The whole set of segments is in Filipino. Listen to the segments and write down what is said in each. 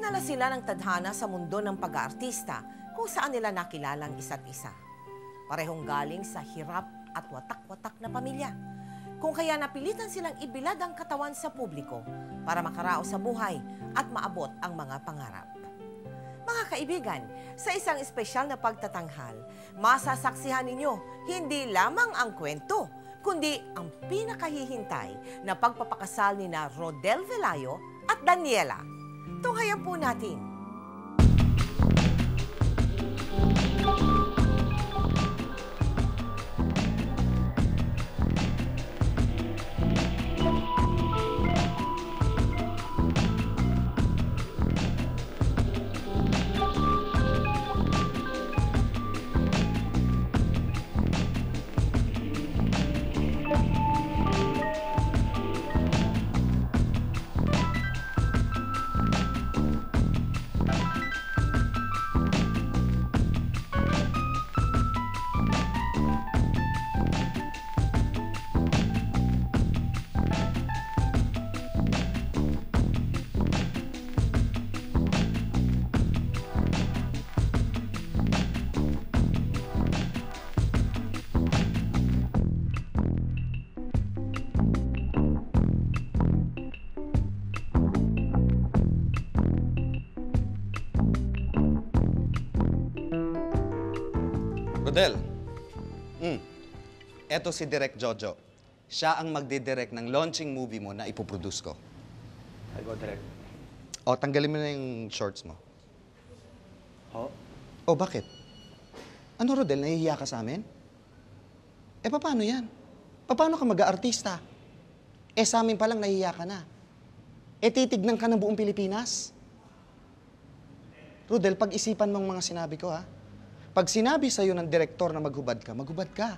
Dinala sila ng tadhana sa mundo ng pag-aartista kung saan nila nakilala ang isa't isa. Parehong galing sa hirap at watak-watak na pamilya. Kung kaya napilitan silang ibilad ang katawan sa publiko para makaraos sa buhay at maabot ang mga pangarap. Mga kaibigan, sa isang espesyal na pagtatanghal, masasaksihan ninyo hindi lamang ang kwento, kundi ang pinakahihintay na pagpapakasal ni na Rodel Velayo at Daniela. Tunghayan po natin. Rodel, eto si Direk Jojo. Siya ang magdidirect ng launching movie mo na ipoproduce ko. I go, Direk. O, tanggalin mo na yung shorts mo. Ho? O, bakit? Ano, Rodel, nahihiya ka sa amin? Eh, paano yan? Paano ka mag-aartista? Eh, sa amin palang nahihiya ka na. Eh, titignan ka ng buong Pilipinas. Rodel, pag-isipan mong mga sinabi ko, ha? Pag sinabi sa'yo ng direktor na maghubad ka, maghubad ka.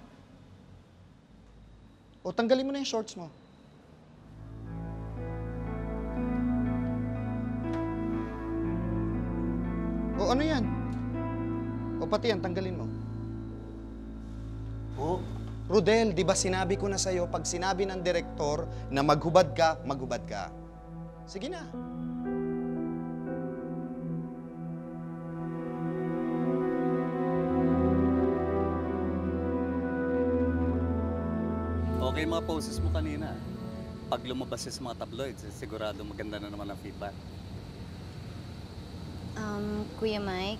O, tanggalin mo na yung shorts mo. O, ano yan? O, pati yan, tanggalin mo. Ho? Rodel, di ba sinabi ko na sa'yo, pag sinabi ng direktor na maghubad ka, maghubad ka. Sige na. Okay mga poses mo kanina. Pag lumabas sa mga tabloids, sigurado maganda na naman ang feedback. Kuya Mike,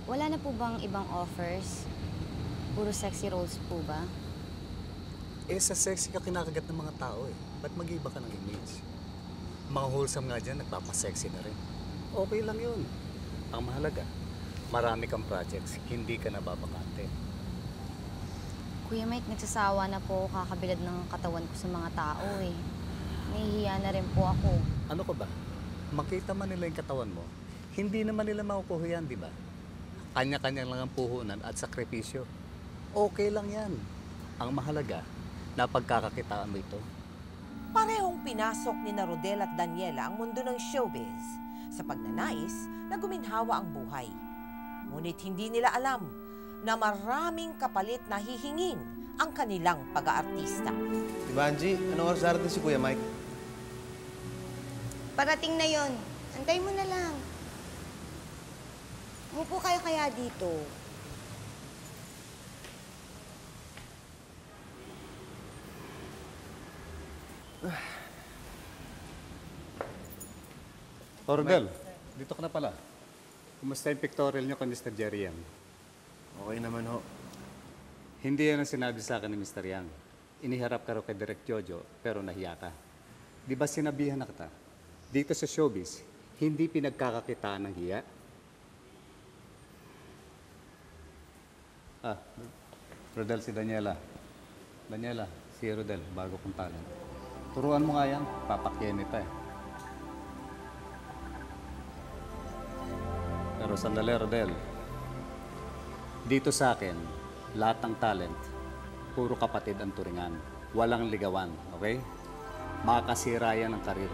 wala na po bang ibang offers? Puro sexy roles po ba? Eh, sa sexy ka kinakagat ng mga tao eh. Ba't mag-iba ka ng image? Mga wholesome nga dyan, nagpapasexy na rin. Okay lang yun. Ang mahalaga, marami kang projects, hindi ka nababakante. Kuya Mike, nagsasawa na po kakabilad ng katawan ko sa mga tao eh. Nahihiya na rin po ako. Ano ka ba? Makita man nila yung katawan mo, hindi naman nila makukuha yan, di ba? Kanya-kanya lang ang puhunan at sakripisyo. Okay lang yan. Ang mahalaga, napagkakakitaan mo ito. Parehong pinasok ni na Rodel at Daniela ang mundo ng showbiz sa pagnanais na guminhawa ang buhay. Ngunit hindi nila alam na maraming kapalit na hihingin ang kanilang pag-aartista. Diba, Angie? Anong oras darating si Kuya Mike? Parating na yon. Antay mo na lang. Umupo kayo kaya dito. Rodel, dito ka na pala. Kumusta yung pictorial niyo kay Mr. Jerry Yang? Okay naman ho. Hindi yan ang sinabi sa akin ni Mr. Yang. Iniharap ka raw kay Direk Jojo, pero nahiya ka. Di ba sinabihan na kita? Dito sa showbiz, hindi pinagkakakitaan ng hiya. Rodel, si Daniela. Daniela, si Rodel, bago kong talent. Turuan mo nga yan, papakyan ito eh. Pero sandali, Rodel. Dito sa akin, lahat ng talent, puro kapatid ang turingan. Walang ligawan, okay? Makakasira yan ang karir.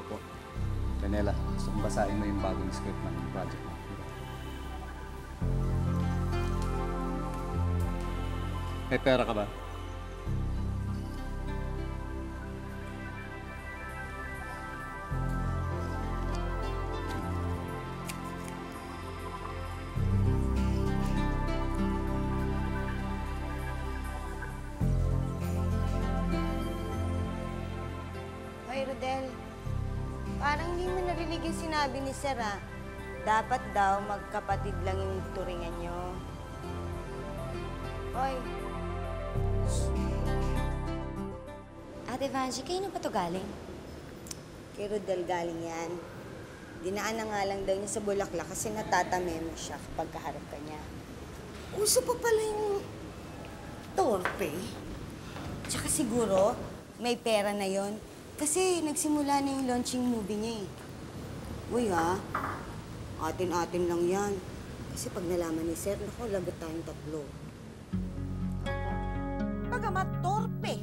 Opo. Daniela, gusto kong basahin mo yung bagong script ng project mo. May pera ka ba? kay Rodel. Parang hindi mo narinig yung sinabi ni Sir, ah. Dapat daw magkapatid lang yung turingan nyo. Hoy. Ate Vanji, kayo na ba to galing? Kay Rodel galing yan. Dinaan na nga lang daw niya sa Bulaklak kasi natatamemo siya kapag kaharap ka niya. Uso pa pala yung torpe. Tsaka siguro, may pera na yon kasi nagsimula na yung launching movie niya eh. Uy ha, atin-atin lang yan. Kasi pag nalaman ni Sir, naku, lagot tayong tatlo. Bagamat torpe,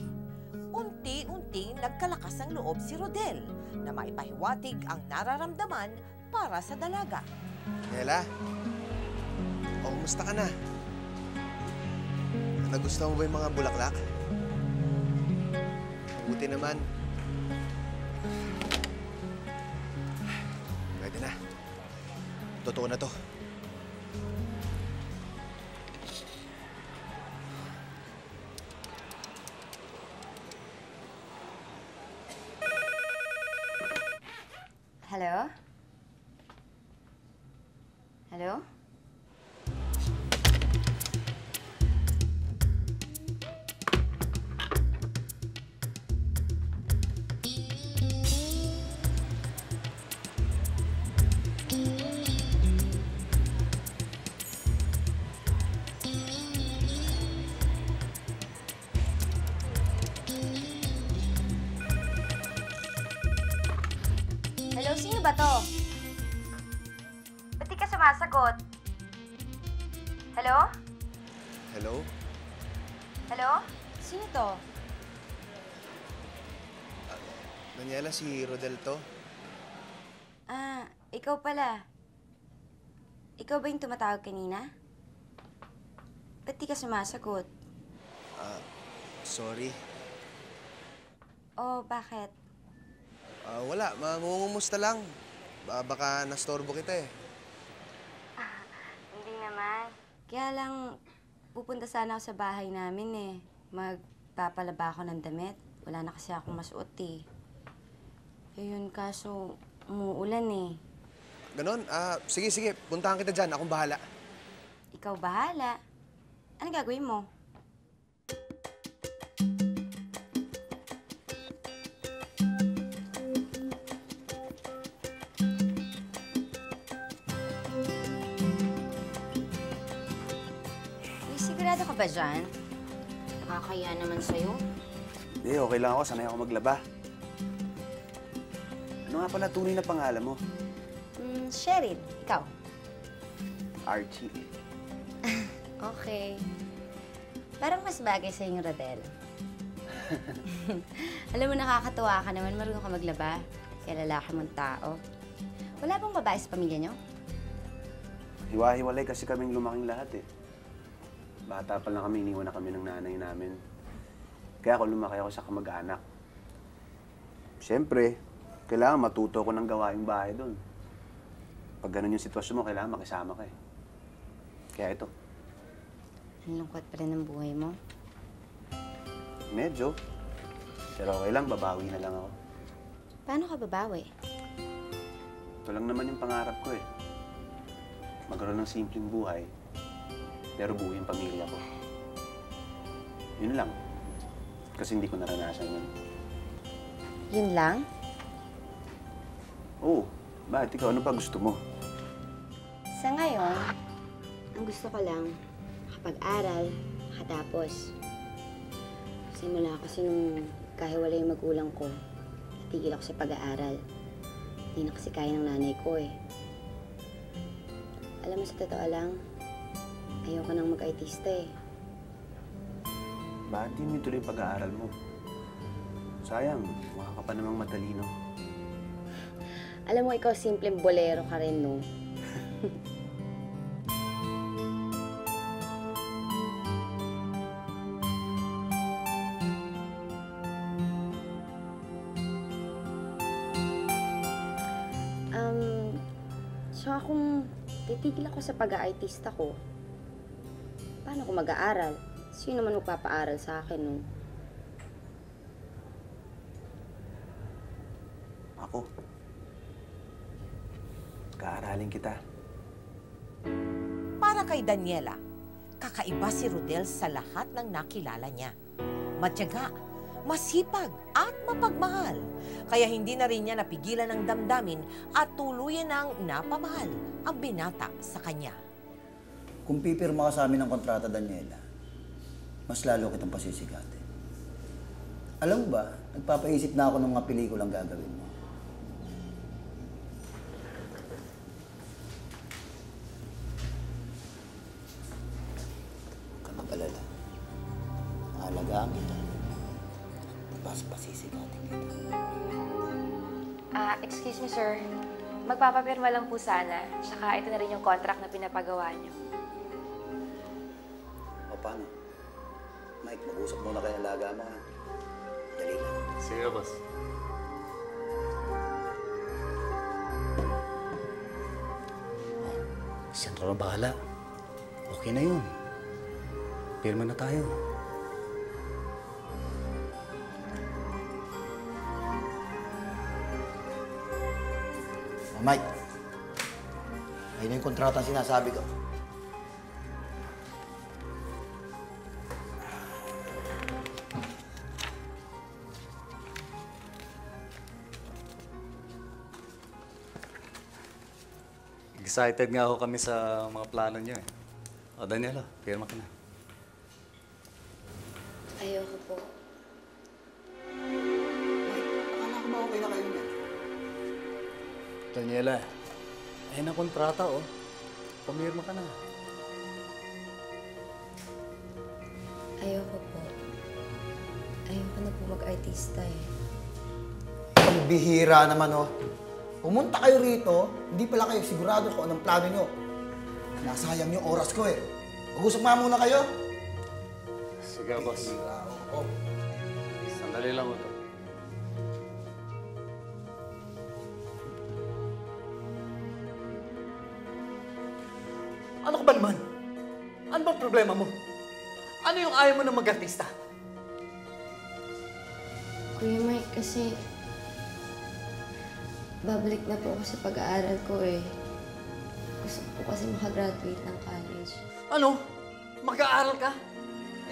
unti-unting nagkalakas ang loob si Rodel na maipahiwatig ang nararamdaman para sa dalaga. Nela? O, kumusta ka na? Nagustuhan mo ba yung mga bulaklak? Buti naman. Pwede na. Totoo na to. Hello? Hello? Hello, sino ba to? Ba't di ka sumasagot? Hello? Hello? Hello? Sino to? Daniela, si Rodel to? Ah, ikaw pala. Ikaw ba yung tumatawag kanina? Ba't di ka sumasagot? Sorry. Oh, bakit? Wala. Mangungumusta lang. Baka nastorbo kita eh. Hindi naman. Kaya lang, pupunta sana ako sa bahay namin eh. Magpapalaba ako ng damit. Wala na kasi akong masuot eh. Yun, kaso umuulan eh. Ganon? Sige, sige. Puntahan kita dyan. Akong bahala. Ikaw bahala. Ano gagawin mo? Uy, sigurado ka ba dyan? Nakakaya naman sa'yo. Hindi, okay lang ako. Sanay ako maglaba. Ano nga pala tunay na pangalan mo? Sheryl, ikaw? Archie. Okay. Parang mas bagay sa yung Rodel. Alam mo, nakakatuwa ka naman. Marunong ka maglaba. Kaya lalaki mong tao. Wala bang babae sa pamilya niyo? Hiwa-hiwalay kasi kaming lumaking lahat eh. Bata pa lang kami, iniwan na kami ng nanay namin. Kaya ako lumaki ako sa kamag-anak. Siyempre, kailangan matuto ko ng gawaing bahay doon. Pag ganun yung sitwasyon mo, kailangan makisama ka eh. Kaya ito. Ang lungkot pa rin ng buhay mo. Medyo. Pero okay lang, babawi na lang ako. Paano ka babawi? Ito lang naman yung pangarap ko eh. Magkaroon ng simpleng buhay, pero buhay yung pamilya ko. Yun lang. Kasi hindi ko naranasan yun. Yun lang? Oo. Bakit? Ikaw, ano ba gusto mo? Sa ngayon, ang gusto ko lang, makapag-aral, makatapos. Simula kasi nung kahiwalay yung magulang ko, natigil ako sa pag-aaral. Hindi na kasi kaya ng nanay ko eh. Alam mo, sa totoo lang, ayoko nang mag-artista eh. Bakit di mo ituloy pag-aaral mo? Sayang, mukha ka pa namang matalino. Alam mo, ikaw simpleng bolero ka rin, no? So kung titigil ako sa pag-aartista ko, paano ko mag-aaral? Sino naman magpapaaral sa akin, no? Ako. Kaaralin kita. Para kay Daniela, kakaiba si Rodel sa lahat ng nakilala niya. Matyaga, masipag at mapagmahal. Kaya hindi na rin niya napigilan ng damdamin at tuluyan ng napamahal ang binata sa kanya. Kung pipirma ka sa amin ng kontrata, Daniela, mas lalo kitang pasisikatin. Alam mo ba, nagpapaisip na ako ng mga pelikulang gagawin mo. Huwag ka mag-alala. Aalagaan kita. Mas pasisikatin kita. Excuse me, sir. Magpapapirma lang po sana. Tsaka ito na rin yung contract na pinapagawa niyo. O paano? Mike, mag-usap muna kayo ng alaga mo, ha? Dali lang. Sige, boss. Sentro na bahala. Okay na yun. Pirma na tayo. O Mike, ayun na yung kontrata ang sinasabi ko. Excited nga ako kami sa mga plano niyo eh. O Daniela, pirma ka na. Ayoko po. Akala ko ba okay na kayo niyan? Daniela, ayun ang kontrata oh. Pumirma ka na. Ayoko po. Ayoko na po mag-artista eh. Ang bihira naman, oh. Pumunta kayo rito, hindi pala kayo sigurado kung anong plano nyo. Nasayang yung oras ko eh. Mag-usap nga muna kayo. Sige, boss. Oh. Sandali lang ito. Ano ka ba naman? Ano ba problema mo? Ano yung ayaw mo na mag-artista? Kuya Mike, kasi babalik na po ako sa pag-aaral ko eh. Gusto ko kasi makagraduate ng college. Ano? Mag-aaral ka?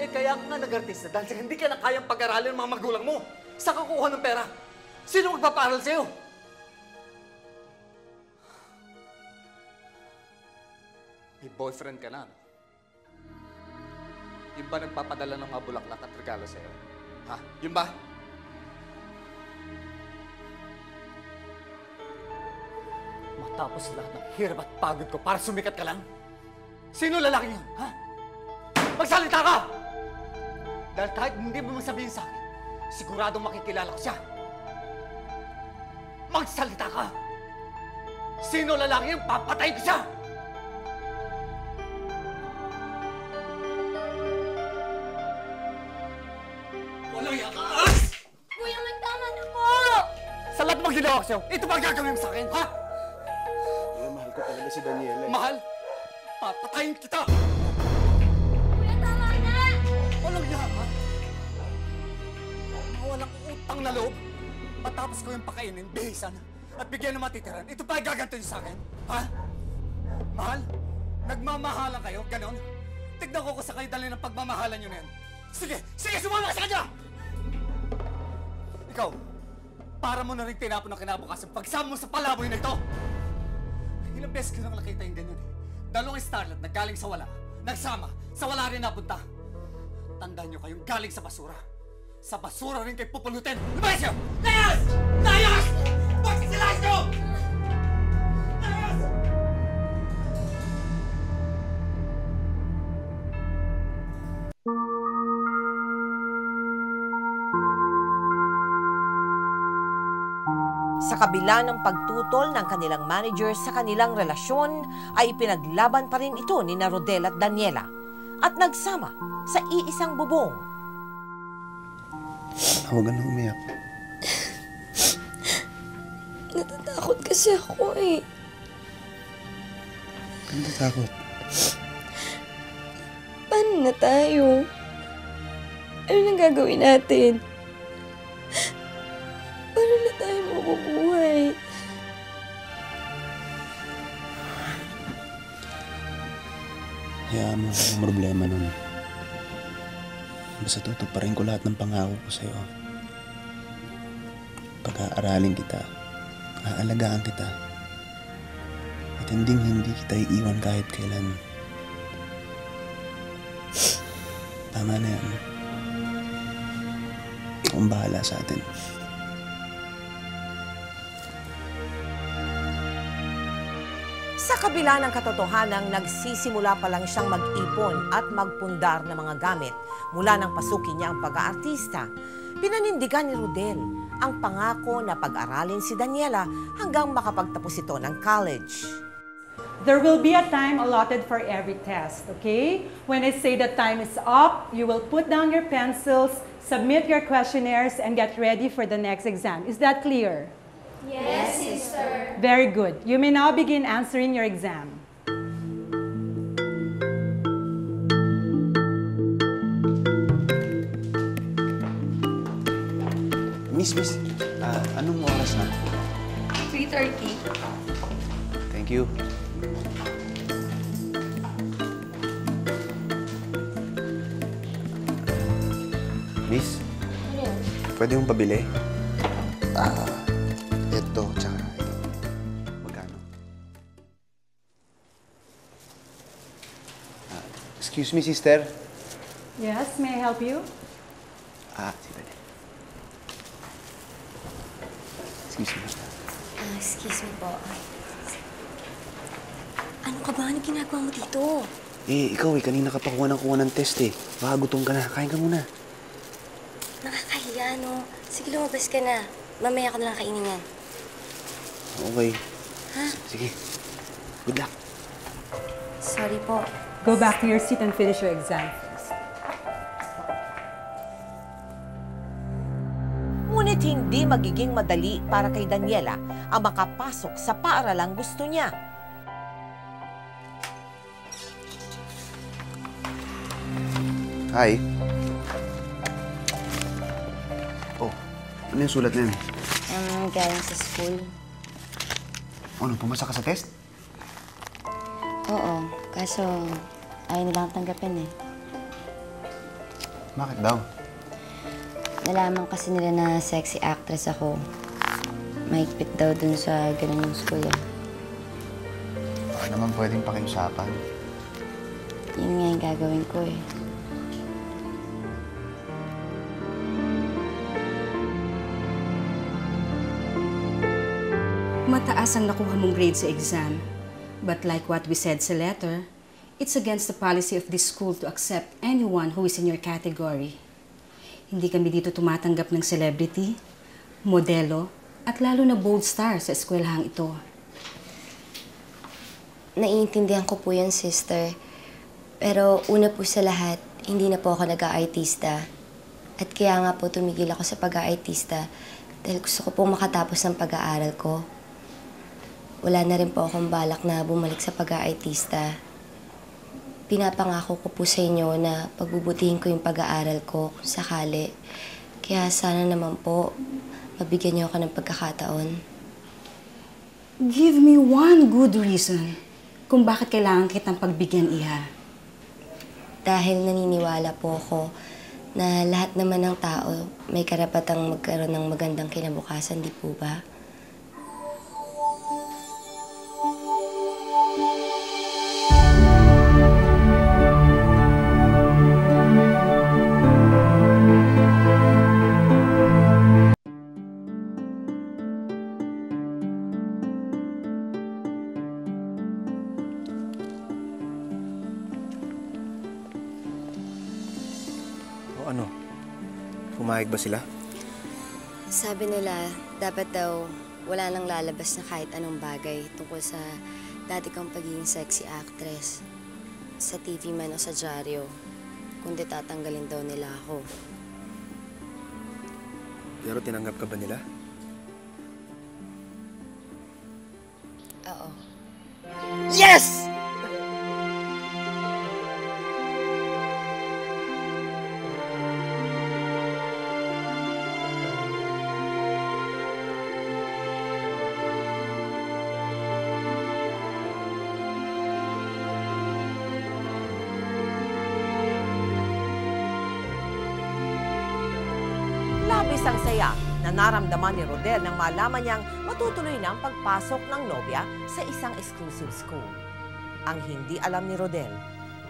Eh, kaya ka nga nag-artista dahil sa hindi ka na kayang pag-aralin ng mga magulang mo. Saan ka kukuha ng pera? Sino magpapaaral sa'yo? May boyfriend ka na, no? Yung ba nagpapadala ng mga bulaklak at regalo sa'yo? Ha? Yung ba? Matapos lahat ng hirap at pagod ko para sumikat ka lang? Sino lalaki yun, ha? Magsalita ka! Dahil kahit hindi mo sabihin sa akin, siguradong makikilala ko siya. Magsalita ka! Sino lalaki yun? Papatay ko siya! Walang yakas! Kuya, magtama na po! Sa lahat ng ginawa ko sa'yo, ito ba gagawin mo sa akin, ha? Kuya, mahal ko talaga si Daniela. Mahal, papatayin kita! Kuya, tama na! Walang yaman. Mga walang utang na loob. Matapos ko yung pakainin, bihisan, at bigyan ng matitiran, ito pa gaganto niyo sa akin? Ha? Mahal? Nagmamahalan kayo? Ganon? Tignan ko kung sa kayo dali ng pagmamahalan nyo na yan. Sige! Sige! Sumama ka sa kanya! Ikaw, para mo na rin tinapon ang kinabukasan pagsama mo sa palaboy na ito! Ilang beses ko nang nakita yung ganyan eh. Dalawang starlet na galing sa wala, nagsama, sa wala rin napunta. Tandaan nyo kayong galing sa basura. Sa basura rin kayo pupulutin. Lumayas nyo! Layas! Layas! Bakit silayas nyo? Layas! Sa kabila ng pagtutol ng kanilang manager sa kanilang relasyon, ay pinaglaban pa rin ito ni na Rodel at Daniela at nagsama sa iisang bubong. Huwag ka na umiyak. Natatakot kasi ako eh. Huwag ka natatakot. Paano na tayo? Ano nang gagawin natin? Paano na tayo mabubuhay. Hayaan mo ang problema nun. Basta tutuparin ko lahat ng pangako ko sa'yo. Pag-aaralin kita, aalagaan kita, at hindi kita iiwan kahit kailan. Tama na yan. Akong bahala sa atin. Sa kabila ng katotohanang nagsisimula pa lang siyang mag-ipon at magpundar ng mga gamit mula nang pasukin niya ang pag-aartista, pinanindigan ni Rodel ang pangako na pag-aralin si Daniela hanggang makapagtapos ito ng college. There will be a time allotted for every test, okay? When I say the time is up, you will put down your pencils, submit your questionnaires, and get ready for the next exam. Is that clear? Yes, sister. Very good. You may now begin answering your exam. Miss, anong oras na? 3:30. Thank you. Miss, pwede mong pabili? Ito, tsaka ito. Magkano? Excuse me, sister. Yes, may I help you? Si Dani. Excuse me. Excuse me po. Ano ka ba? Ano ginagawa mo dito? Ikaw kanina ka pa kuha ng test Baka gutom ka na. Kain ka muna. Nakakahiya, no? Sige, lumabas ka na. Mamaya ka na lang kainin yan. Okay. Ha? Sige. Good luck. Sorry po. Go back to your seat and finish your exam first. Ngunit hindi magiging madali para kay Daniela ang makapasok sa paaralang gusto niya. Hi. Oh, ano yung sulat na yan? Galing sa school. Ano, pumasa ka sa test? Oo, kaso ayaw nilang tanggapin Bakit daw? Nalaman kasi nila na sexy actress ako. Mahigpit daw dun sa ganun school Baka naman pwedeng pakiusapan. Yun nga yung gagawin ko Mataas ang nakuha mong grade sa exam. But like what we said sa letter, it's against the policy of this school to accept anyone who is in your category. Hindi kami dito tumatanggap ng celebrity, modelo, at lalo na bold star sa eskwelahang ito. Naiintindihan ko po yun, sister. Pero una po sa lahat, hindi na po ako nag-aartista. At kaya nga po tumigil ako sa pag-aartista dahil gusto ko pong makatapos ng pag-aaral ko. Wala na rin po akong balak na bumalik sa pag-aartista. Pinapangako ko po sa inyo na pagbubutihin ko yung pag-aaral ko kung sakali. Kaya sana naman po, mabigyan niyo ako ng pagkakataon. Give me one good reason kung bakit kailangan kitang pagbigyan, Iha. Dahil naniniwala po ako na lahat naman ng tao may karapatang magkaroon ng magandang kinabukasan, di po ba? Ano? Pumayag ba sila? Sabi nila, dapat daw wala nang lalabas na kahit anong bagay tungkol sa dati kong pagiging sexy actress. Sa TV man o sa dyaryo, kundi tatanggalin daw nila ako. Pero tinanggap ka ba nila? Oo. Yes! Labis ang saya na naramdaman ni Rodel nang malaman niyang matutuloy na ang pagpasok ng nobya sa isang exclusive school. Ang hindi alam ni Rodel,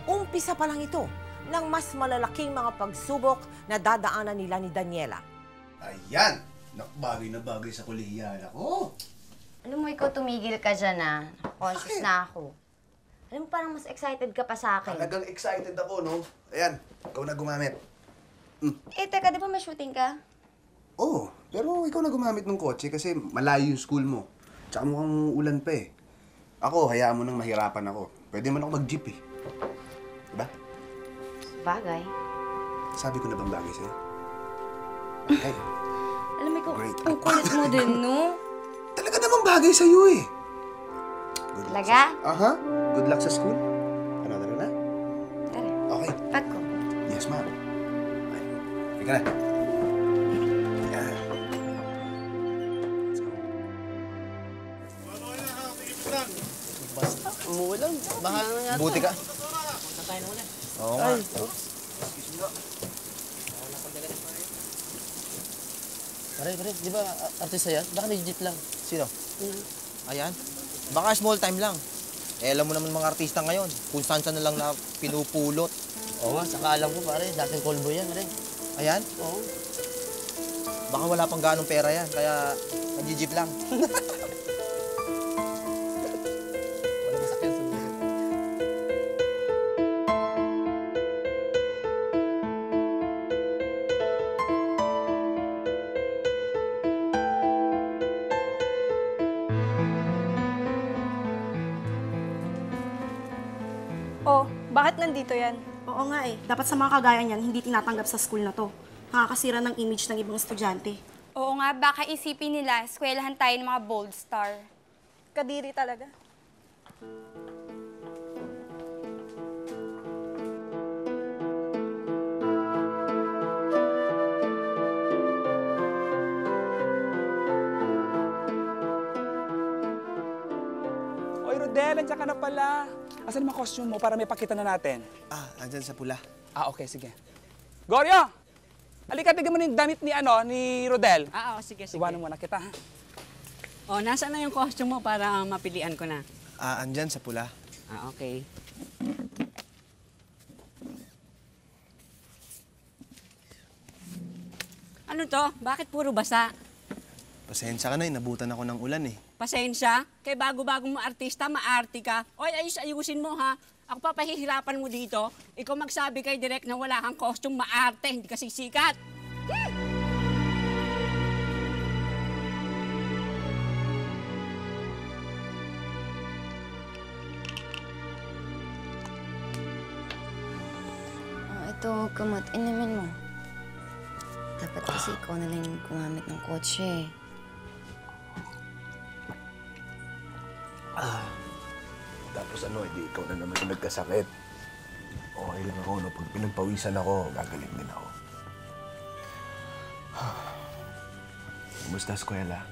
umpisa pa lang ito ng mas malalaking mga pagsubok na dadaanan nila ni Daniela. Ayan! Bagay na bagay sa kolehiyan ako. Alam mo, ikaw tumigil ka dyan, ah. Conscious na ako. Alam mo, parang mas excited ka pa sa akin. Talagang excited ako, no? Ayan, ikaw na gumamit. Eh, teka, di ba may shooting ka? Oo, pero ikaw na gumamit ng kotse kasi malayo yung school mo. Tsaka mukhang ulan pa eh. Ako, hayaan mo nang mahirapan ako. Pwede man ako mag-jeep eh. Diba? Bagay. Sabi ko na bang bagay sa'yo? Okay. Alam mo, ikaw, Great. ang kulit mo din, no? Talaga namang bagay sa'yo eh. Talaga? Aha. Good luck sa school. Ano, tara na? Tara. Okay. Pag ko. Yes, ma'am. Okay. Sige na. Yan. Basta, umuulan. Bahala na yata. Buti ka. Tatay na ulan. Oo nga. Pare, di ba artista yan? Baka legit lang. Sino? Ayan. Baka small time lang. Eh, alam mo naman mga artista ngayon, kung saan-saan na lang na pinupulot. Oo nga, saka alam ko pare, dating kolbo yan, pare. Ayan? Oo. Baka wala pang ganong pera yan, kaya nag-jeep lang. Wala masakyan sa buhay. Oh, bakit nandito yan? Oo nga eh. Dapat sa mga kagaya niyan, hindi tinatanggap sa school na to. Nakakasira ng image ng ibang estudyante. Oo nga, baka isipin nila, eskwelahan tayo ng mga bold star. Kadiri talaga. Oy, Rodel, nandiyan ka na pala. Asan yung costume mo para may pakita na natin? Ah, andyan sa pula. Ah, okay, sige. Goryo! Halika, tignan mo na yung damit ni Rodel. Oo, sige. Iwanan mo na kita, ha? O, nasaan na yung costume mo para mapilian ko na? Ah, andyan sa pula. Ah, okay. Ano to? Bakit puro basa? Pasensya ka na, inabutan ako ng ulan eh. Pasensya? Kay bago-bagong mga artista, maarte ka. Oy, ayusin mo ha. Ako pa pahihirapan mo dito. Ikaw magsabi kay Direk na wala kang costume, maarte, hindi kasi sikat. Ito, gamot. Inumin mo. Dapat kasi ikaw na lang yung gumamit ng kotse. Tapos hindi ikaw na naman yung nagkasakit. Okay lang ako, no? Pag pinagpawisan ako, gagaling din ako. Kumusta eskwela?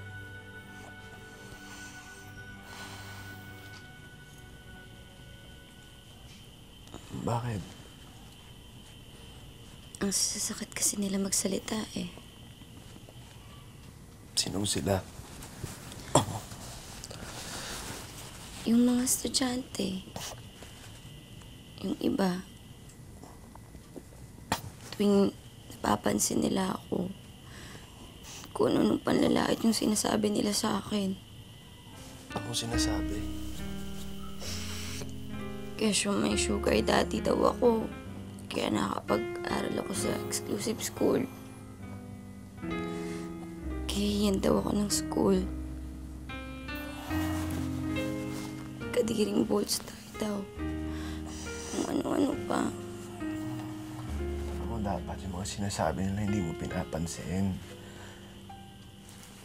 Bakit? Ang sasakit kasi nila magsalita eh. Sinong sila? Yung mga estudyante. Yung iba. Tuwing napapansin nila ako, kung ano nung panlalait yung sinasabi nila sa akin. Anong sinasabi? Kesyo may sugar daddy daw ako. Kaya nakapag-aral ako sa exclusive school. Kaya yan daw ako ng school. Kadiring bold star daw. Kung ano-ano pa. Ako dapat yung mga sinasabi nila hindi mo pinapansin.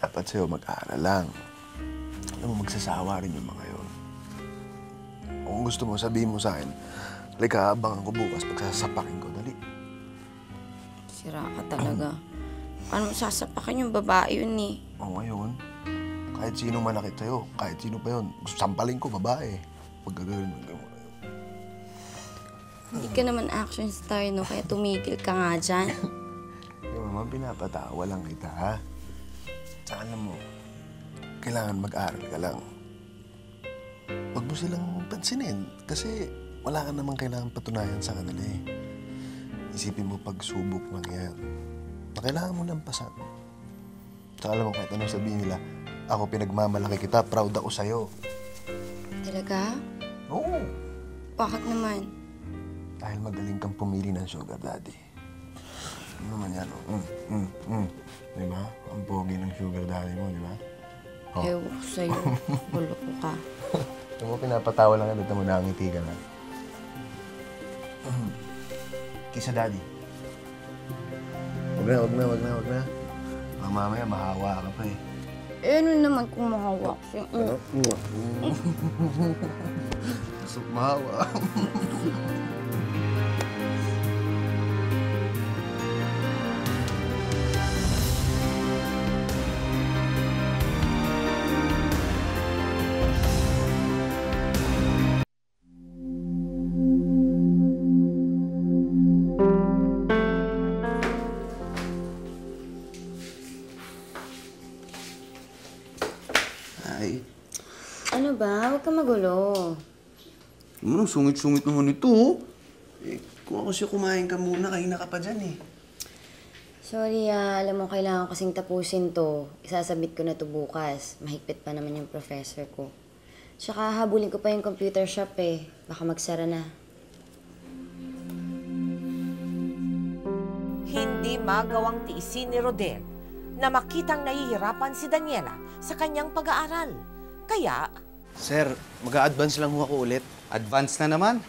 Dapat sa'yo mag-aaral lang. Alam mo, magsasawa rin yung mga yun. Kung gusto mo, sabihin mo sa akin, halika, abangan ko bukas pagsasapakin ko. Dali. Sira ka talaga. Paano sasapakin yung babae yun eh? O ngayon, kahit sino manakit sa'yo, kahit sino pa yun, sampalin ko, babae. Pag gagawin mo, gawin mo. Hindi ka naman action star, no? Kaya tumigil ka nga dyan. Yung naman pinapatawa lang kita, ha? Tsaka alam mo, kailangan mag-aral ka lang. Huwag mo silang pansinin kasi wala ka namang kailangan patunayan sa kanila eh. Isipin mo pagsubok lang yan. Na kailangan mo ng pasan. Tsaka alam mo, kahit anong sabihin nila, ako pinagmamalaki kita, proud ako sa'yo. Talaga? Oo. Bakit naman? Dahil magaling kang pumili ng sugar daddy. Ano naman yan, oh. Diba? Ang pogi ng sugar daddy mo, diba? Oh. Ewan ko sa'yo. Gulo ko ka. Ito mo, pinapatawa lang yan. Ito mo, nakangiti ka na. Kisa daddy. Wag na. Mamaya, mahawa ka pa eh. Eh, ano naman kung mahawa kasi? Ano? Gusto ko mahawa. Ano ba? Huwag ka magulo. Ano, sungit-sungit naman ito, oh. Eh, kung ako siya kumain ka muna, kahina ka pa dyan, eh. Sorry, alam mo, kailangan ko kasing tapusin to. Isasabit ko na to bukas. Mahigpit pa naman yung professor ko. Tsaka habulin ko pa yung computer shop, eh. Baka magsara na. Hindi magawang tiisin ni Rodel na makitang nahihirapan si Daniela sa kanyang pag-aaral. Kaya, Sir, mag-a-advance lang ho ako ulit. Advance na naman?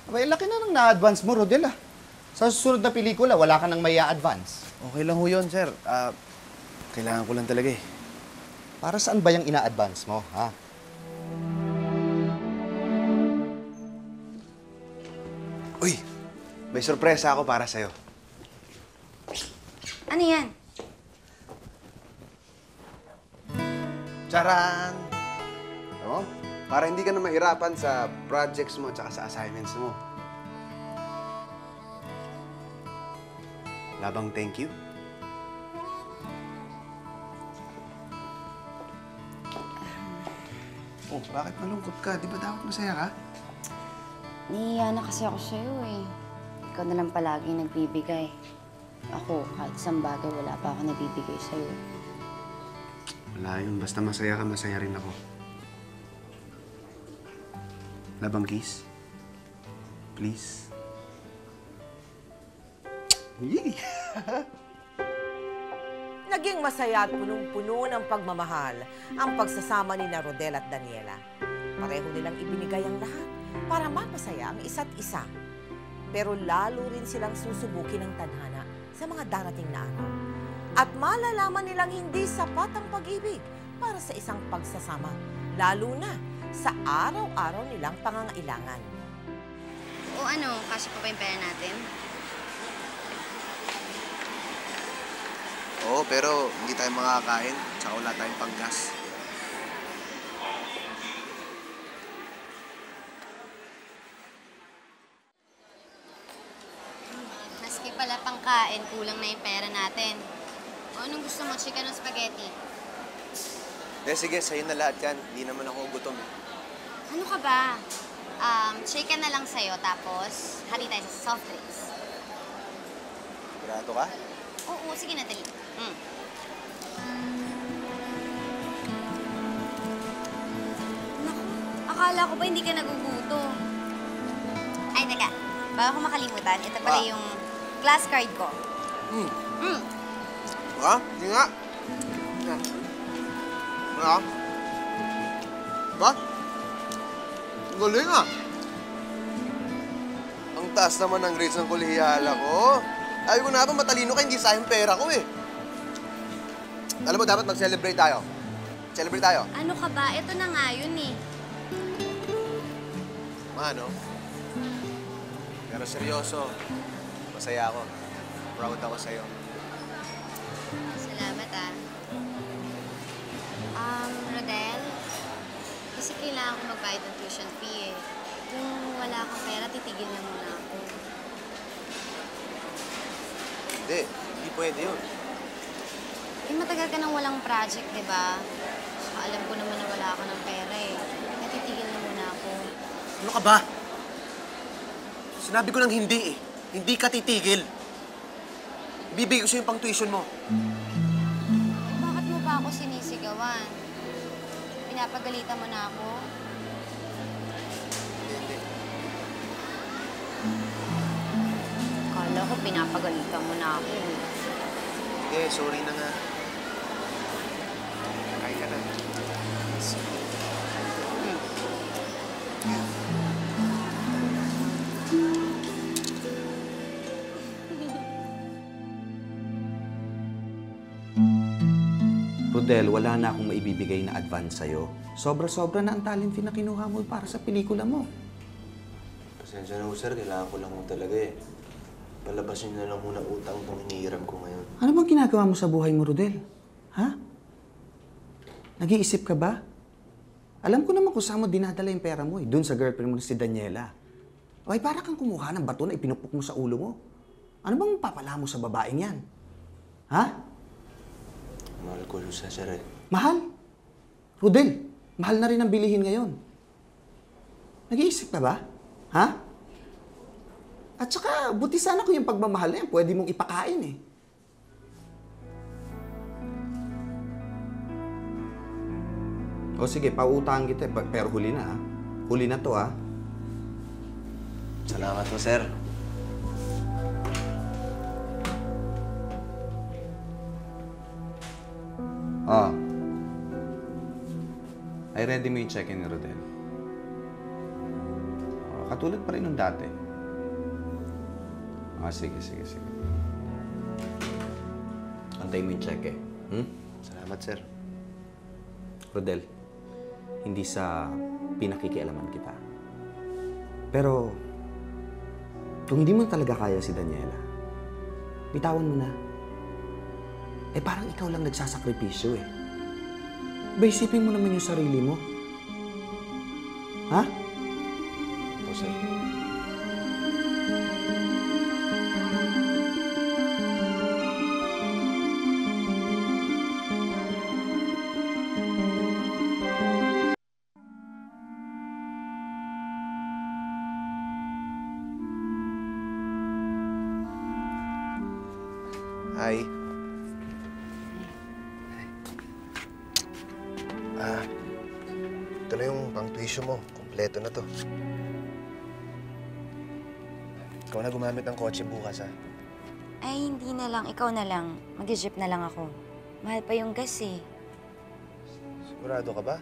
Abay, laki na nang na-advance mo, Rodel, ah. Sa susunod na pelikula, wala ka nang may advance. Okay lang ho yun, sir. Kailangan ko lang talaga eh. Para saan ba yung ina-advance mo, ha? Uy, may sorpresa ako para sa'yo. Ano yan? Charan! Ano? Para hindi ka na mahirapan sa projects mo at sa assignments mo. Labang thank you. Oh, bakit malungkot ka? Di ba dapat masaya ka? Nahihiya na kasi ako sa'yo, eh. Ikaw na lang palagi nagbibigay. Ako, kahit isang bagay, wala pa ako nabibigay sa'yo. Wala yun. Basta masaya ka, masaya rin ako. Labang kiss? Please? Yee! naging masaya at punong-puno ng pagmamahal ang pagsasama ni Rodel at Daniela. Pareho nilang ibinigay ang lahat para mapasaya ang isa't isa. Pero lalo rin silang susubukin ng tadhana sa mga darating na araw. At malalaman nilang hindi sapat ang pag-ibig para sa isang pagsasama, lalo na sa araw-araw nilang pangangailangan. O ano, kasya pa ba yung pera natin? Oo, pero hindi tayo makakain, tsaka wala tayong panggas. Maski pala pangkain, kulang na yung pera natin. O anong gusto mo, chicken o spaghetti? Sige, sa'yo na lahat yan. Hindi naman ako gutom eh. Ano ka ba? Chicken na lang sa'yo, tapos hari tayo sa soft drinks. Sigurado ka? Oo, sige na, dali. Naku, akala ko ba hindi ka nagugutom? Ay, teka. Bago ko makalimutan, ito pala yung class card ko. Ha? Hindi nga. Ano? Ba? Ang galing ah. Ang taas naman ng grades ng kolehiyala ko. Ayaw ko na ba matalino ka, hindi sayang pera ko eh. Alam mo, dapat mag-celebrate tayo. Celebrate tayo. Ano ka ba? Ito na nga yun eh. Ano? Pero seryoso, masaya ako. Proud ako sa'yo. Salamat ah. Rodel, kasi kailangan ko magbayad ng tuition fee eh. Kung wala kang pera, titigil na muna ako. Hindi pwede yun. matagal ka nang walang project, di ba? Saka alam ko naman na wala ka ng pera eh. Kaya titigil na muna ako. Ano ka ba? Sinabi ko nang hindi eh. Hindi ka titigil. Bibigay ko sa'yo yung pang-tuition mo. Bakit mo pa ako sinisigawan? Pinapagalitan mo na ako? Hindi. Kala ko pinapagalitan mo na ako. Sige, sorry na nga. Kaya ka na. Rodel, wala na akong maibibigay na advance sa'yo. Sobra-sobra na ang talent fee na kinuha mo para sa pelikula mo. Pasensya na ho, sir. Kailangan ko lang ho talaga eh. Palabasin na lang muna utang itong hinihiram ko ngayon. Ano bang ginagawa mo sa buhay mo, Rodel? Ha? Nag-iisip ka ba? Alam ko naman kung saan mo dinadala yung pera mo eh. Doon sa girlfriend mo na si Daniela. O ay para kang kumuha ng bato na ipinupok mo sa ulo mo. Ano bang papala mo sa babaeng yan? Ha? Mahal ko siya, sir eh. Mahal? Rodel, mahal na rin ang bilihin ngayon. Nag-iisip ka ba? Ha? At saka, buti sana kung yung pagmamahal na yan, pwede mong ipakain eh. O sige, pauutahan kita pero huli na ha. Huli na to ha. Salamat po, sir. Oh. Ay ready mo yung check-in ni Rodel. Oh, katulad pa rin nung dati. Ah, sige. Antay mo yung check eh. Salamat, sir. Rodel, hindi sa pinakikialaman kita. Pero, kung hindi mo talaga kaya si Daniela, bitawan mo na. Eh parang ikaw lang nagsasakripisyo eh. Ba, isipin mo naman yung sarili mo. Ha? Ito, sir. Hi. Ito na yung pang-tuition mo. Kompleto na to. Ikaw na gumamit ng kotse bukas, ha? Ay, hindi na lang. Ikaw na lang. Mag-jeep na lang ako. Mahal pa yung gas eh. Sigurado ka ba?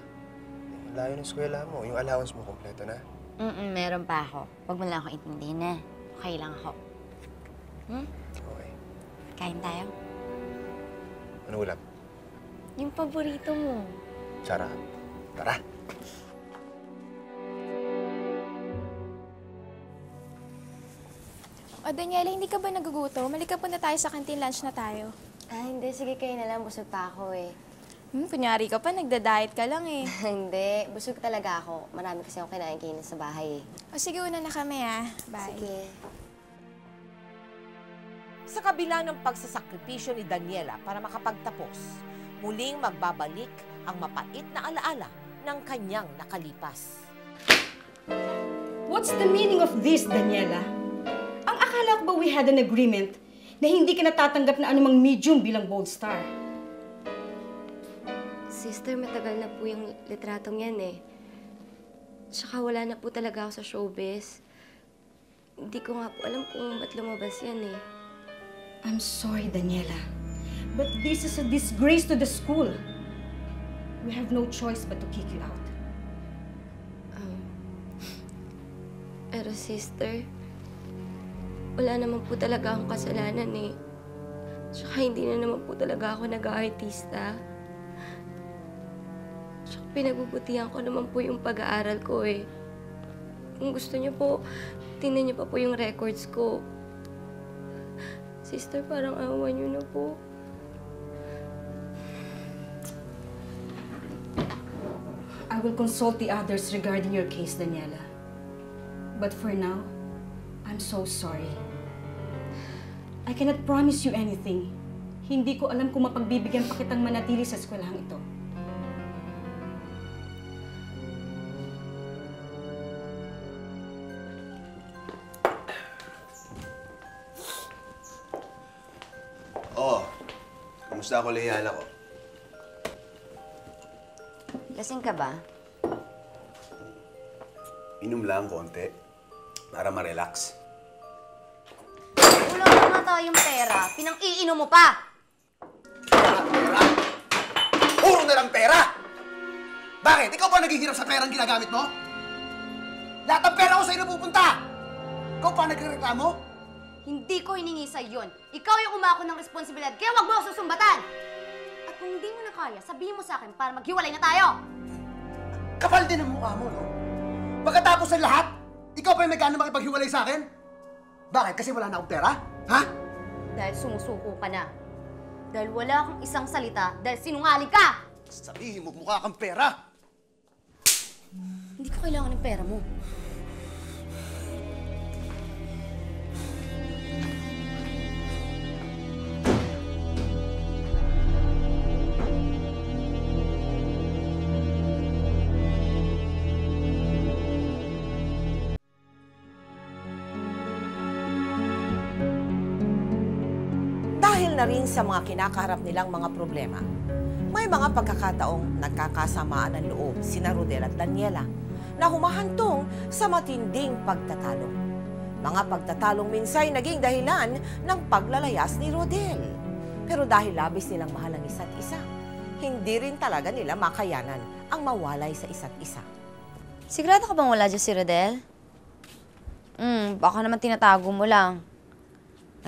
Layo ng eskwela mo. Yung allowance mo kompleto na. Meron pa ako. Huwag mo lang ako intindihin na. Okay lang ako. Okay. Kain tayo? Ano ulam? Yung paborito mo. Sarap. Tara. O Daniela, hindi ka ba nagugutom? Malika punta tayo sa canteen, lunch na tayo. Hindi. Sige, kayo na lang. Busog pa ako eh. Kunyari ka pa, nagda-diet ka lang eh. Hindi. Busog talaga ako. Marami kasi ako kinain sa bahay eh. O sige, una na kami ah. Bye. Sige. Sa kabila ng pagsasakripisyo ni Daniela para makapagtapos, muling magbabalik ang mapait na alaala ng kanyang nakalipas. What's the meaning of this, Daniela? Ang akala ko ba we had an agreement na hindi ka natatanggap na anumang medium bilang Bold Star? Sister, matagal na po yung litratong yan eh. Tsaka wala na po talaga ako sa showbiz. Hindi ko nga po alam kung ba't lumabas yan eh. I'm sorry, Daniela. But this is a disgrace to the school. We have no choice but to kick you out. Pero sister, wala naman po talaga akong kasalanan eh. Tsaka hindi na naman po talaga ako nag-aartista. Tsaka pinagbubutihan ko naman po yung pag-aaral ko eh. Kung gusto niyo po, tingnan niyo pa po yung records ko. Sister, parang awa niyo na po. I will consult the others regarding your case, Daniela. But for now, I'm so sorry. I cannot promise you anything. Hindi ko alam kung mapagbibigyan pa kitang manatili sa eskwelahang ito. Kamusta ako, Lehiala ko? Lasing ka ba? Inom lang konti para ma-relax. Wala na nga tayong pera. Pinang-iinom mo pa! Pera? Puro na lang pera! Bakit? Ikaw ba naghihirap sa perang ginagamit mo? Lahat ng pera ko sa'yo napupunta! Ikaw pa nagreklamo? Hindi ko hiningi sa'yo yun. Ikaw yung umako ng responsibilidad, kaya wag mo ako susumbatan! At kung hindi mo na kaya, sabihin mo sa akin para maghiwalay na tayo! Kapal din ang mukha mo, no? Pagkatapos ng lahat, ikaw pa yung nagkano makipaghiwalay sa akin? Bakit? Kasi wala na akong pera? Ha? Dahil sumusuko ka na. Dahil wala kang isang salita, dahil sinungaling ka! Sabihin mo, mukha kang pera! Hindi ko kailangan ng pera mo. Dahil na rin sa mga kinakaharap nilang mga problema, may mga pagkakataong nagkakasamaan ng loob sina Rodel at Daniela na humahantong sa matinding pagtatalo. Mga pagtatalong minsay naging dahilan ng paglalayas ni Rodel. Pero dahil labis nilang mahal ang isa't isa, hindi rin talaga nila makayanan ang mawalay sa isa't isa. Sigurado ka bang wala dyan si Rodel? Baka naman tinatago mo lang.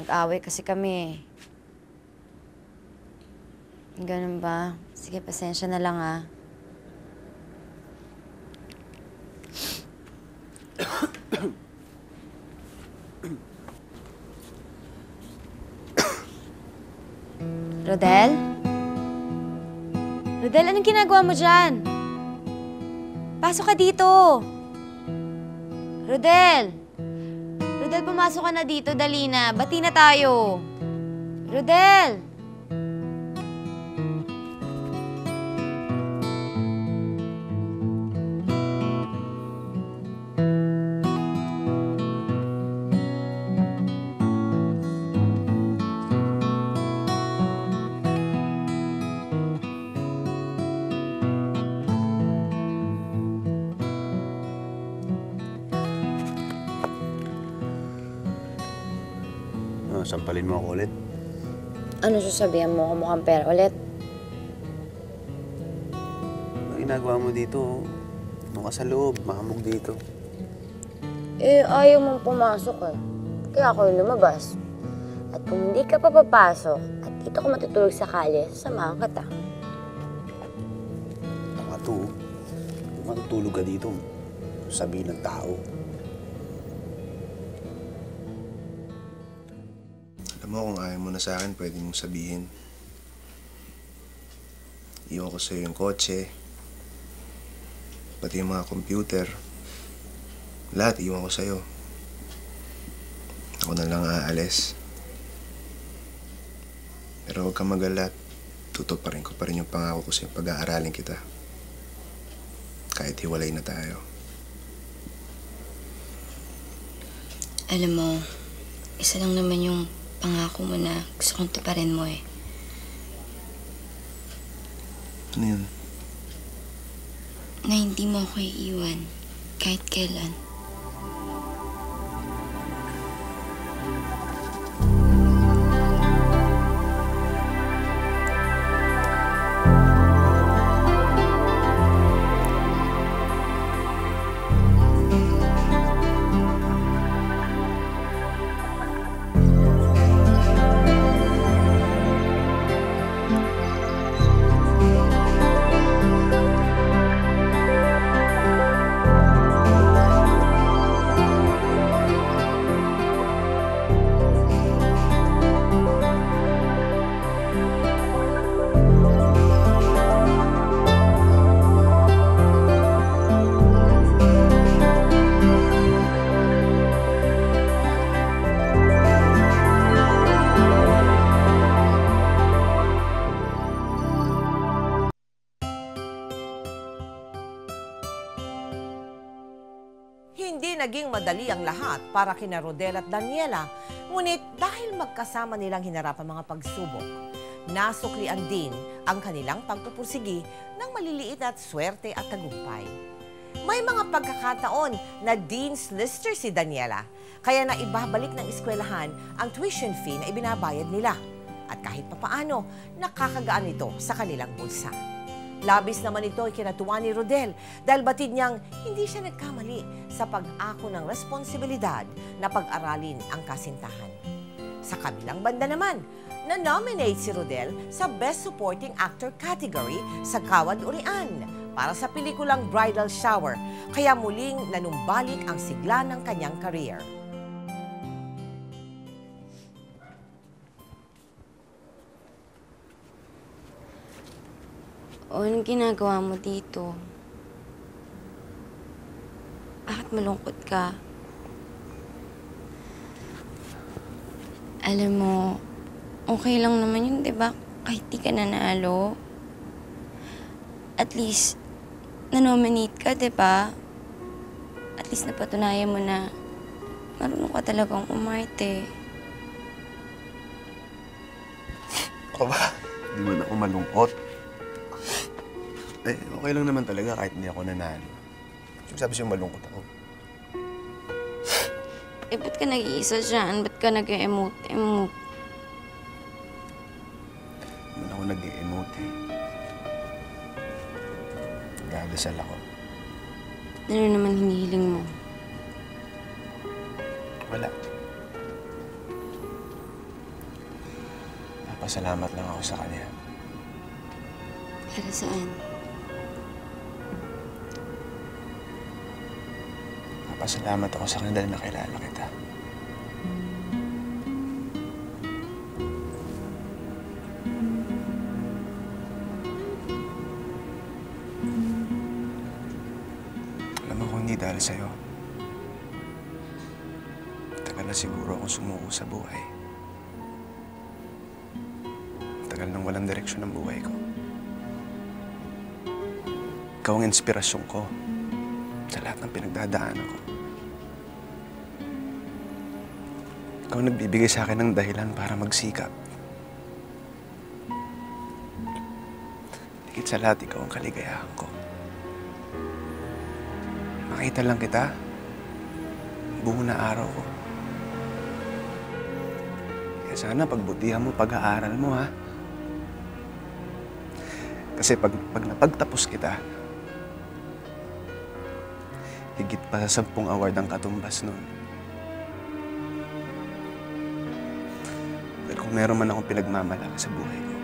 Nag-away kasi kami. Ganun ba? Sige, pasensya na lang ah. Rodel? Rodel, anong ginagawa mo dyan? Pasok ka dito. Rodel! Rodel, pumasok ka na dito. Dali na. Bati na tayo. Rodel! Sampalin mo ako ulit. Ano sasabihan mo? Mukhang pera ulit? Ang ginagawa mo dito, doon ka sa loob, mahamog dito. Eh, ayaw mong pumasok eh. Kaya ako yung lumabas. At kung hindi ka pa papasok at dito ka matutulog sa kalye, sasamahan kita. Tama to. Kung matutulog ka dito, sabihin ng tao. Alam mo, kung ayaw mo na sa akin, pwede mong sabihin. Iwan ko sa'yo yung kotse, pati yung mga computer. Lahat iwan ko sa'yo. Ako na lang aalis. Pero huwag kang mag-alala. Tutuparin ko pa rin yung pangako ko sa'yo. Pag-aaralin kita. Kahit hiwalay na tayo. Alam mo, isa lang naman yung pangako mo na gusto kong tuparin mo eh. Ano yun? Na hindi mo ako iiwan kahit kailan. naging madali ang lahat para kina Rodel at Daniela, ngunit dahil magkasama nilang hinarap ang mga pagsubok, nasuklian din ang kanilang pagpupursigi ng maliliit at swerte at tagumpay. May mga pagkakataon na Dean's Lister si Daniela, kaya na ibabalik ng eskwelahan ang tuition fee na ibinabayad nila. At kahit papaano, nakakagaan ito sa kanilang bulsa. Labis naman ito ay kinatuwa ni Rodel dahil batid niyang hindi siya nagkamali sa pag-ako ng responsibilidad na pag-aralin ang kasintahan. Sa kabilang banda naman, na-nominate si Rodel sa Best Supporting Actor category sa Kawad Urian para sa pelikulang Bridal Shower, kaya muling nanumbalik ang sigla ng kanyang career. O, anong ginagawa mo dito? Bakit malungkot ka? Alam mo, okay lang naman yun, di ba? Kahit di ka nanalo. At least, na-nominate ka, di ba? At least napatunayan mo na marunong ka talagang umarte. Ako ba? Hindi man ako malungkot. Eh, okay lang naman talaga kahit hindi ako nanalo. Sabi sa'yo malungkot ako. Eh, ba't ka nag-iisa dyan? Ba't ka nag-emote? Naman ako nag-emote eh. Nagdadasal ako. Ano naman hinihiling mo? Wala. Napasalamat lang ako sa kanya. Para saan? Napasalamat ako sa kanya dahil nakilala kita. Alam mo kung hindi dahil sa'yo, tagal na siguro akong sumuko sa buhay. Tagal nang walang direksyon ng buhay ko. Ikaw ang inspirasyon ko sa lahat ng pinagdadaanan ko. Ikaw nagbibigay sa akin ng dahilan para magsikap. Higit sa lahat, ikaw ang kaligayahan ko. Makita lang kita, buo na araw ko. Kaya sana pagbutihan mo pag-aaral mo, ha? Kasi pag napagtapos kita, higit pa sa 10 award ang katumbas nun. Pero kung meron man akong pinagmamalaki sa buhay ko,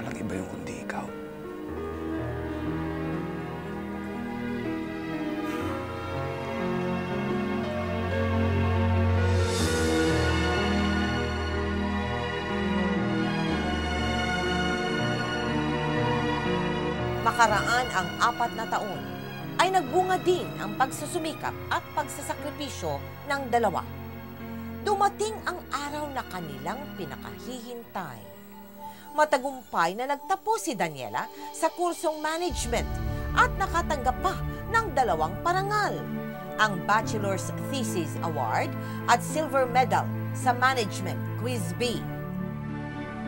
walang iba yung kundi ikaw. Makaraan ang 4 na taon, ay nagbunga din ang pagsusumikap at pagsasakripisyo ng dalawa. Dumating ang araw na kanilang pinakahihintay. Matagumpay na nagtapos si Daniela sa kursong management at nakatanggap pa ng 2 parangal, ang Bachelor's Thesis Award at Silver Medal sa Management Quiz B.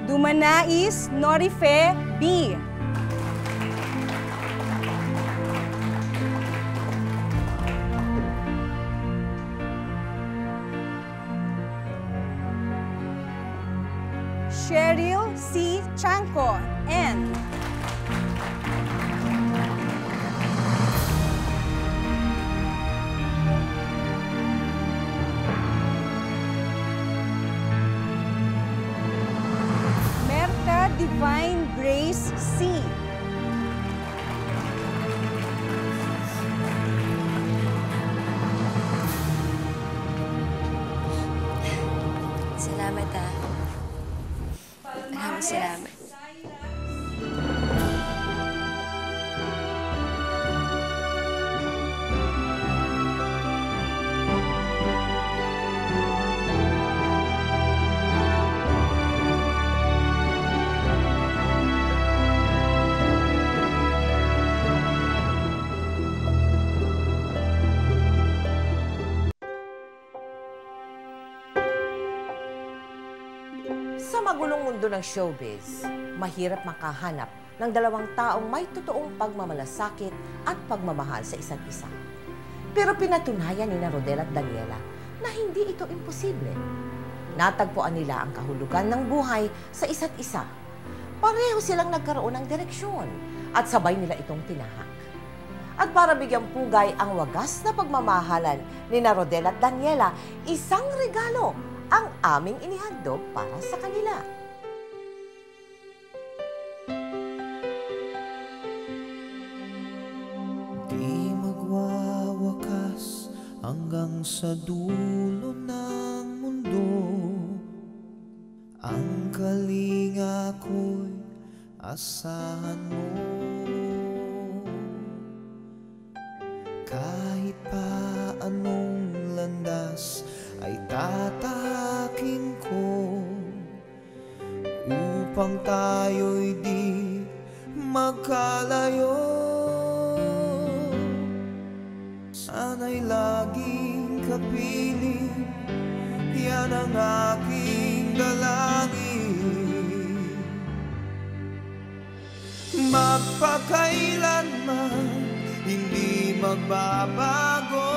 Dumanais Norife B. Cheryl C. Chanco, N. Merta Divine Grace C. Salamat, ah. Maraming salamat. Sa magulong mundo ng showbiz, mahirap makahanap ng dalawang taong may totoong pagmamalasakit at pagmamahal sa isa't isa. Pero pinatunayan ni Rodel at Daniela na hindi ito imposible. Natagpuan nila ang kahulugan ng buhay sa isa't isa. Pareho silang nagkaroon ng direksyon at sabay nila itong tinahak. At para bigyang pugay ang wagas na pagmamahalan ni Rodel at Daniela, isang regalo ang aming inihandog para sa kanila. Di magwawakas hanggang sa dulo ng mundo. Ang kalinga ko'y asahan mo. Kahit pa anong landas ay tatahakin ko upang tayo'y di magkalayo. Sana'y laging kapiling, yan ang aking dalangin. Magpakailanman hindi magbabago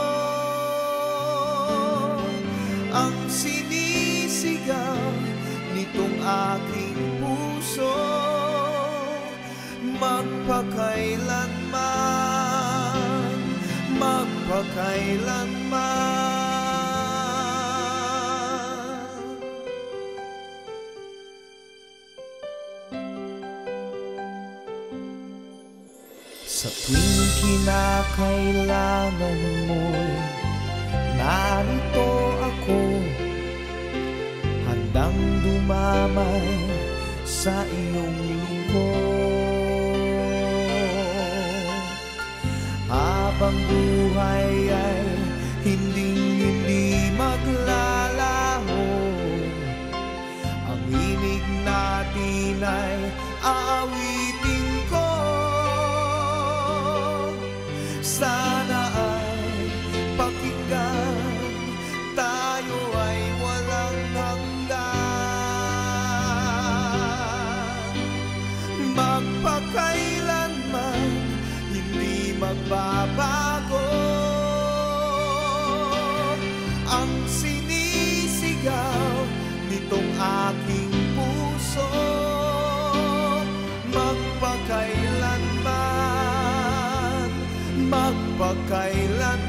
ang sinisigaw nitong aking puso. Magpakailanman, magpakailanman. Sa tuwing kinakailangan mo'y narito ako, handang dumamay sa iyong lingkod. Habang buhay ay hindi maglalaho, ang himig natin ay aawitin ko. Sana ay pakinggan, tayo ay walang hanggan. Magpakailanman hindi magbabago ang sinisigaw nitong aking puso. Magpakailanman, magpakailanman.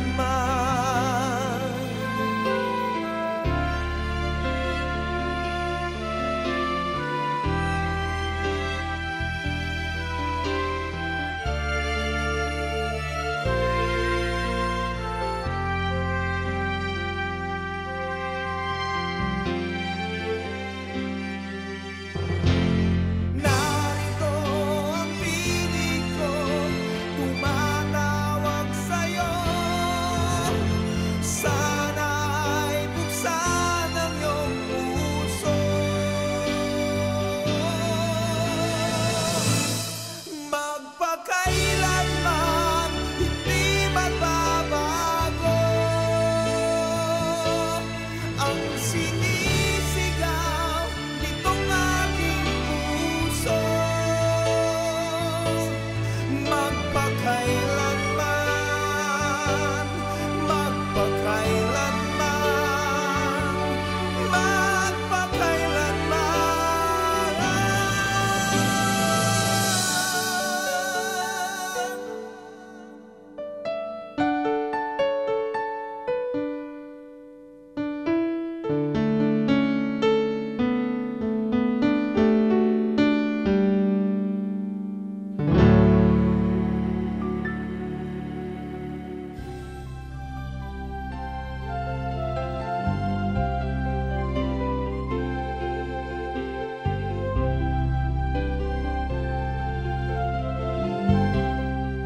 Narito ang piling ko, tumatawag sa'yo. Sana ay buksan ang iyong puso. Magpakailanman hindi magbabago ang sinisigaw nitong aking puso. Magpakailanman, magpakailanman, magpakailanman.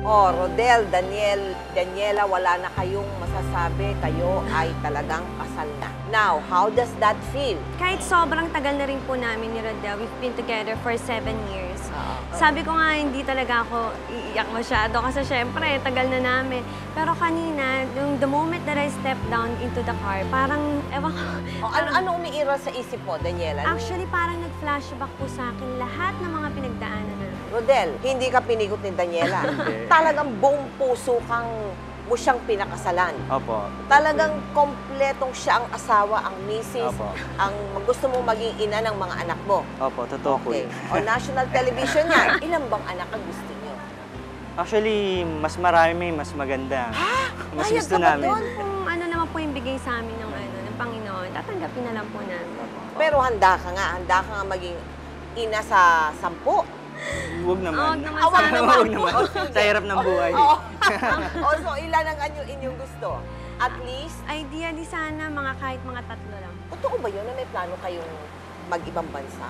Oh, Rodel, Daniel, Daniela, wala na kayong masasabi. Kayo ay talagang kasal na. Now, how does that feel? Kahit sobrang tagal na rin po namin ni Rodel, we've been together for 7 years. Sabi ko nga, hindi talaga ako iiyak masyado kasi syempre, tagal na namin. Pero kanina, the moment that I stepped down into the car, parang, ewan ko. Ano umiiral sa isip mo, Daniela? Actually, parang nag-flashback po sa akin lahat ng mga pinagdaanan na. Rodel, hindi ka pinigot ni Daniela. Talagang buong puso mo siyang pinakasalan. Opo. Talagang kompletong siya ang asawa, ang misis, Opo. ang gusto mong maging ina ng mga anak mo. Opo, totoo po Okay. yun. O national television yan, ilan bang anak ang gusto niyo? Actually, mas marami, mas maganda. Mas Ayag gusto ka ba namin. doon? Kung ano naman po yung bigay sa amin ng Panginoon, tatanggapin na lang po namin. Pero handa ka nga maging ina sa 10. Huwag naman. Huwag naman Wag sana. naman. Huwag naman. Sa hirap ng buhay. So ilan ang inyong gusto? At least? Ideally sana kahit mga 3 lang. Totoo ba yun na may plano kayong mag-ibang bansa?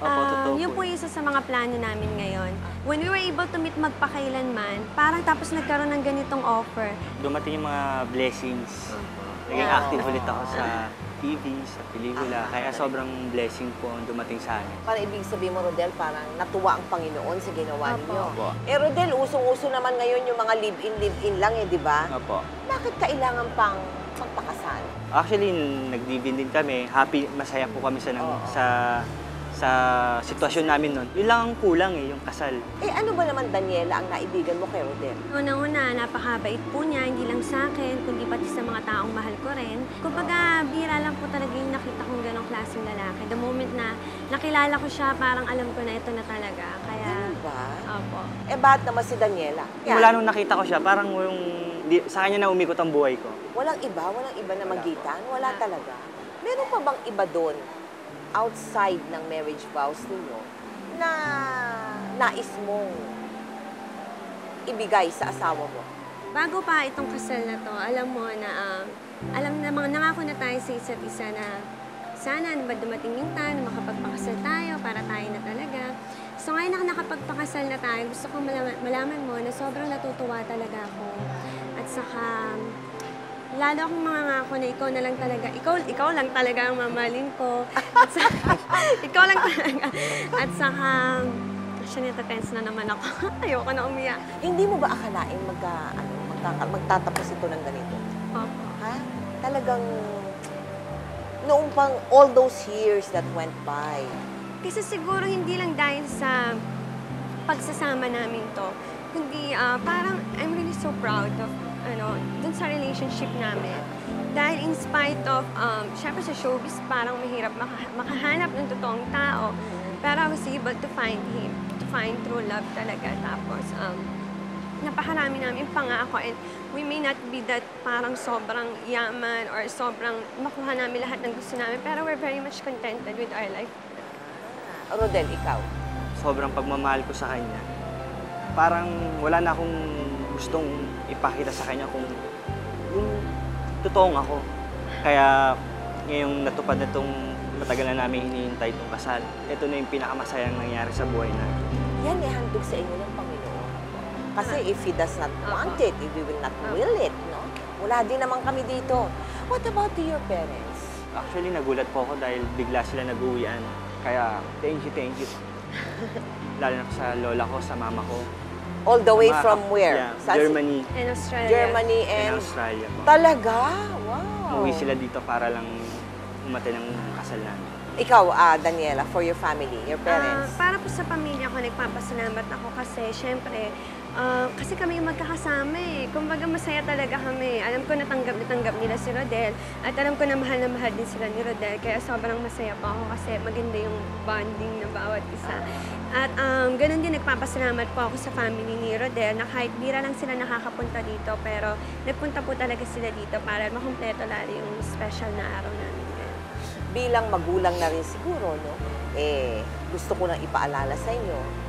Opo, totoo Yun po. po isa sa mga plano namin ngayon. When we were able to meet magpakailanman, parang tapos nagkaroon ng ganitong offer. Dumating yung mga blessings. Naging active ulit ako sa TV, sa pelikula. Kaya sobrang blessing po ang dumating sa akin. Para ibig sabihin mo, Rodel, parang natuwa ang Panginoon sa ginawa ninyo. Opo. Rodel, usong-uso naman ngayon yung mga live-in lang di ba? Opo. Bakit kailangan pang magpakasal? Actually, nag-live-in din kami. Happy, masaya po kami sa sitwasyon namin nun. Yun lang ang kulang yung kasal. Ano ba naman, Daniela, ang naibigan mo kay Rodel? Unang-una, napakabait po niya, hindi lang sa akin, kundi pati sa mga taong mahal ko rin. Kumbaga, bira lang po talaga yung nakita kong ganong klaseng lalaki. The moment na nakilala ko siya, parang alam ko na ito na talaga. Kaya, Ganun ba? Opo. Bakit naman si Daniela? Mula nung nakita ko siya, parang sa kanya na umikot ang buhay ko. Walang iba na magitan? Wala talaga. Meron pa bang iba doon, outside ng marriage vows ninyo, na nais mong ibigay sa asawa mo? Bago pa itong kasal na to, alam mo na, nangako na tayo sa isa't isa na sana dumating yung time na makapagpakasal tayo para tayo na talaga. So ngayon na nakapagpakasal na tayo, gusto kong malaman mo na sobrang natutuwa talaga ako. At saka, lalo akong mangangako na ikaw na lang talaga, ikaw lang talaga ang mamahalin ko. At saka, ikaw lang talaga. At saka, actually, natatense na naman ako. Ayoko na umiyak. Hindi mo ba akalain magtatapos ito ng ganito? Opo. Ha? Talagang, noong pang all those years that went by. Kasi siguro hindi lang dahil sa pagsasama namin to, kundi parang I'm really so proud of dun sa relationship namin. Dahil in spite of, syempre sa showbiz, parang mahirap makahanap ng totoong tao. Pero I was able to find him, to find true love talaga. Tapos, napakarami namin pangako and we may not be that parang sobrang yaman or sobrang makuha namin lahat ng gusto namin, pero we're very much contented with our life. Rodel, ikaw? Sobrang pagmamahal ko sa kanya. Parang wala na akong gustong ipakita sa kanya kung yung totoong ako. Kaya ngayong natupad na itong matagal na namin hinihintay itong kasal, ito na yung pinakamasayang nangyari sa buhay natin. Yan handog sa inyo ng Panginoon. Kasi if He does not want it, if He will not will it, no? Wala din naman kami dito. What about to your parents? Actually, nagulat po ako dahil bigla sila nag-uwian. Kaya, thank you. Lalo na sa lola ko, sa mama ko. All the way from where? Yeah, Germany. And Australia. Germany and Australia po. Talaga? Wow. Umuwi sila dito para lang umate ng kasal namin. Ikaw, Daniela, for your family, your parents? Para po sa pamilya ko, nagpapasalamat ako kasi syempre, kasi kami yung magkakasama eh. Kumbaga masaya talaga kami. Alam ko natanggap nila si Rodel at alam ko na mahal din sila ni Rodel. Kaya sobrang masaya pa ako kasi maganda yung bonding na bawat isa. At ganun din, nagpapasalamat po ako sa family ni Rodel na kahit bira lang sila nakakapunta dito, pero nagpunta po talaga sila dito para makumpleto lalo yung special na araw namin. Bilang magulang na rin siguro, no? Gusto ko nang ipaalala sa inyo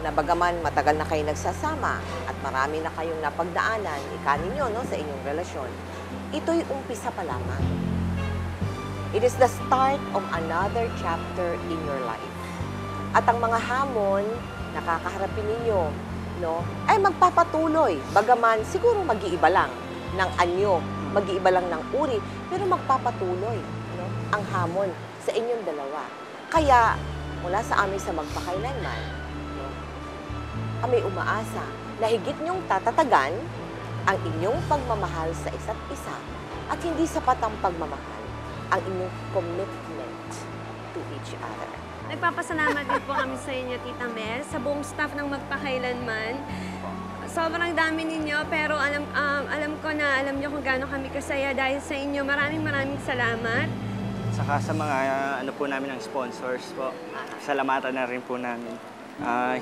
na bagaman matagal na kayo nagsasama at marami na kayong napagdaanan, ninyo, no, sa inyong relasyon, ito'y umpisa pa lamang. It is the start of another chapter in your life. At ang mga hamon na kakaharapin ninyo no, ay magpapatuloy. Bagaman siguro mag-iiba lang ng anyo, mag-iiba lang ng uri, pero magpapatuloy, no, ang hamon sa inyong dalawa. Kaya, mula sa amin sa magpakailanman, no, kami umaasa na higit niyong tatatagan ang inyong pagmamahal sa isa't isa at hindi sapat ang pagmamahal, ang inyong commitment to each other. Nagpapasalamat din po kami sa inyo, Tita Mel, sa buong staff ng Magpakailanman. Sobrang dami ninyo, pero alam ko na alam niyo kung gaano kami kasaya dahil sa inyo. Maraming salamat. Saka sa mga ano po namin ng sponsors po, salamatan na rin po namin.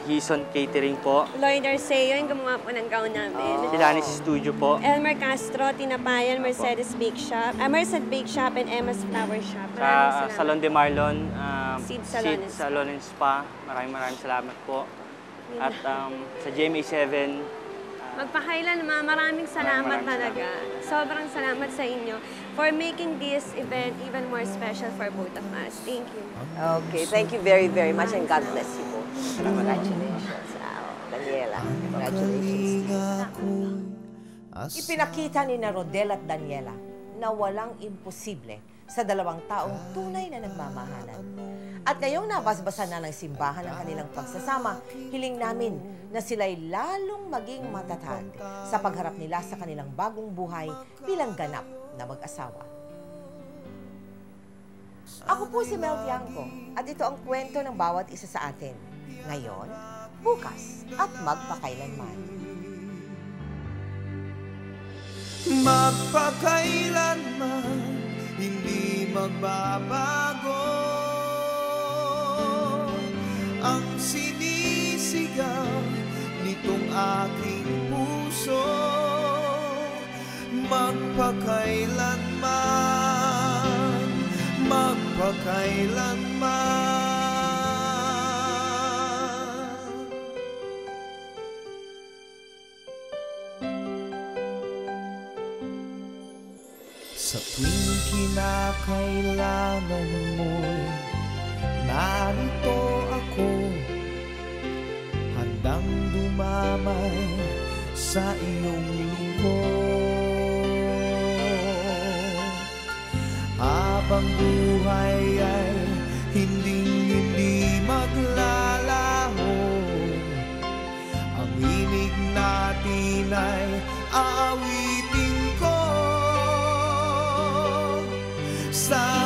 Hison Catering po. Lloyd Arceo, yung gumawa po ng gown namin. Silanis Studio po. Elmer Castro, Tinapayan, Mercedes Bake Shop, Merced Bake Shop, and Emma's Flower Shop. Maraming salamat. Salon de Marlon, Seed Salon and Spa. Maraming salamat po. At sa GMA7, Magpakailanman, maraming salamat talaga. Sobrang salamat sa inyo for making this event even more special for both of us. Thank you. Okay, thank you very, very much and God bless you po. Congratulations. Daniela, congratulations. Ipinakita ni na Rodel at Daniela na walang imposible sa dalawang taong tunay na nagmamahalan. At ngayong nabasbasan na ng simbahan ang kanilang pagsasama, hiling namin na sila'y lalong maging matatag sa pagharap nila sa kanilang bagong buhay bilang ganap na mag-asawa. Ako po si Mel Tiangco at ito ang kwento ng bawat isa sa atin. Ngayon, bukas at magpakailanman. Magpakailanman, hindi magbabago ang sinisigaw nitong aking puso. Magpakailanman, magpakailanman. Sa tuwing kinakailangan mo'y narito ako, handang dumamay sa iyong lingkod. Habang buhay ay hindi maglalaho, ang himig natin ay aawitin ko sa